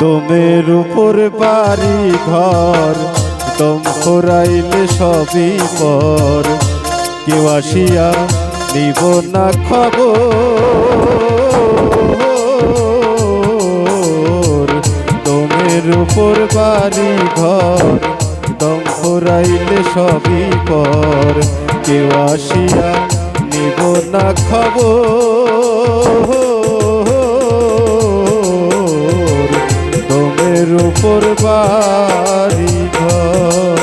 দমের উপর বাড়ি ঘর, দম ফুরাইলে সবই পর, কেউ আসিয়া নিব না খবর। দমের উপর বাড়ি ঘর, দম ফুরাইলে সবই পর, কেউ আসিয়া নিব না খবর। দমের উপর বাড়ি ঘর।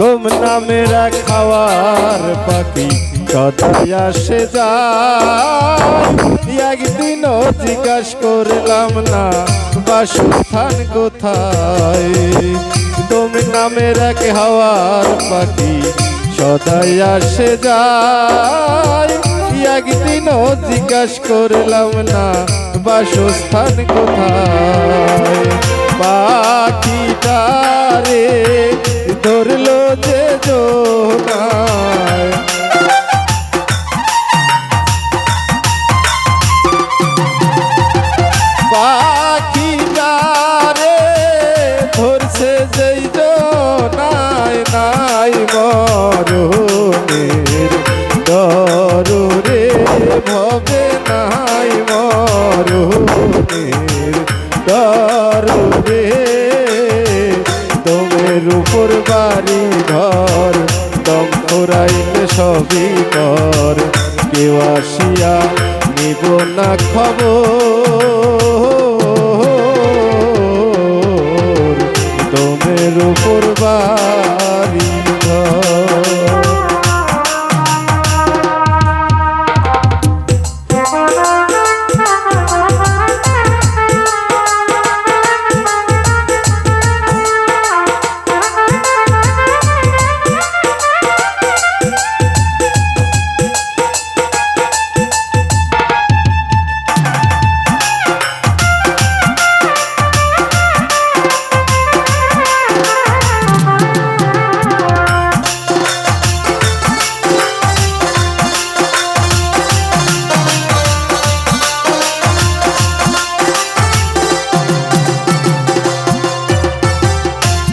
তোম নামেরা খাওয়ার পাখি সদাই আসে যায়, একদিনও জিজ্ঞাস করলাম না বাসস্থান কোথায়। তোম নামেরা খাওয়ার পাখি সদাই আসে যায়, একদিনও জিজ্ঞাস করলাম না বাসস্থান কোথায়। পাখিটারে ধরলো যে জোনায়, পাখিটারে ধরছে যেই জোনায়, নাই মরণের ডরে ভবে, নাই মরণের ডরে। দমের উপর বাড়ি ঘর, দম ফুরাইলে সবই পর, কেউ আসিয়া নিব না খবর। দমের উপর বাড়ি ঘর।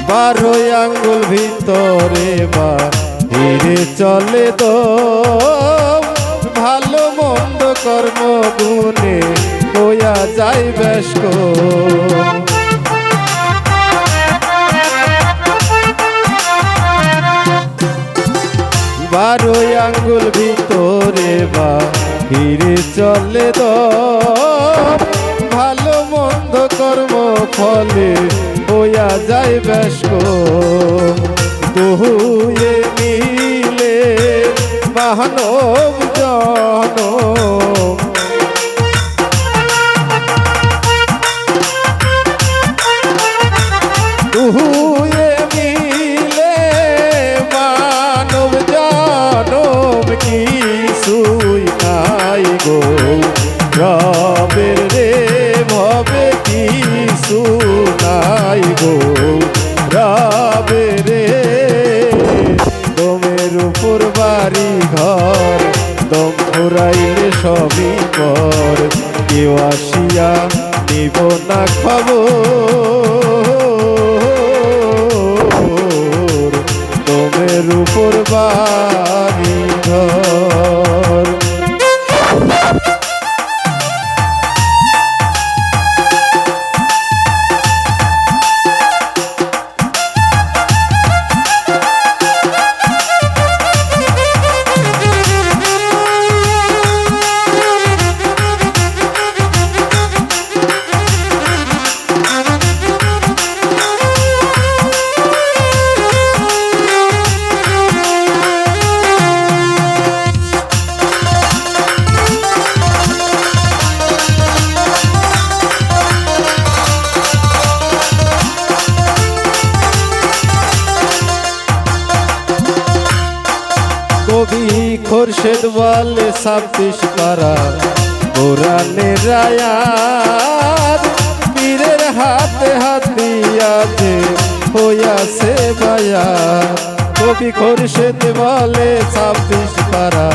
বারো আঙ্গুল ভিতরে বাহিরে চলে দম, ভালো মন্দ কর্ম গুণে হইয়া যায় বেশ কম। বারো আঙ্গুল ভিতরে বাহিরে চলে দম, ভালো মন্দ কর্ম ফলে হইয়া যায় বেশ কম। দুয়ে মিলে মানব জনম, দুয়ে মিলে মানব জনম, কিছুই নাই গো রবের রে ভবে, কিছু নাই গো রবে রে। দমের উপর বাড়ি ঘর, দম ফুরাইলে সবই পর, কেউ আসিয়া নিব না খবর। দমের উপর বাড়ি ঘর। খোরশেদ বলে 26 পারা কোরআনের আয়াত পীরের হাতে হাতিয়াতে হইয়াছে বায়াত কবি খোরশেদ বলে 26 পারা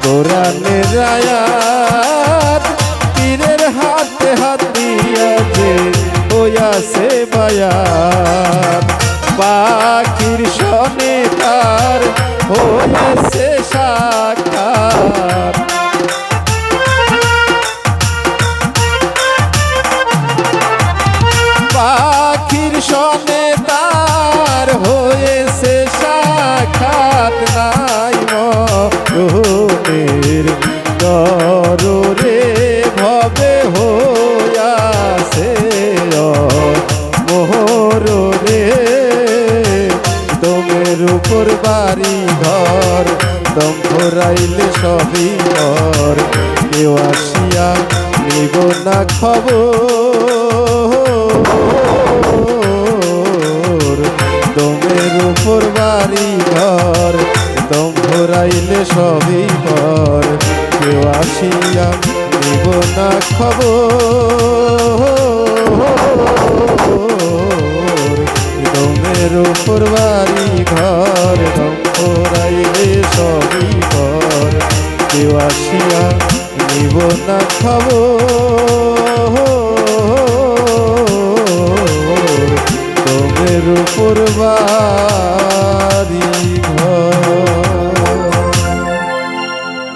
কোরআনের আয়াত পীরের হাতে হাতিয়াতে হইয়াছে বায়াত পাখির সনে তার হয়েছে সাক্ষাৎ পাখির সনে তার হয়েছে সাক্ষাৎ নাই মরণের দররে ভবে হইয়াছে মোহরে দমের উপর বাড়ি ঘর দম ভরাইলে সবই ঘর কেউ আসিয়া নিব না খবর দমের উপর বাড়ি ঘর দম ভরাইলে সবই ঘর কেউ আসিয়া নিব না খবর দমের উপর বাড়ি ঘর দম ভরাইলে সবই ঘর কেউ আসিয়া নিব না খবর দমের উপর বাড়ি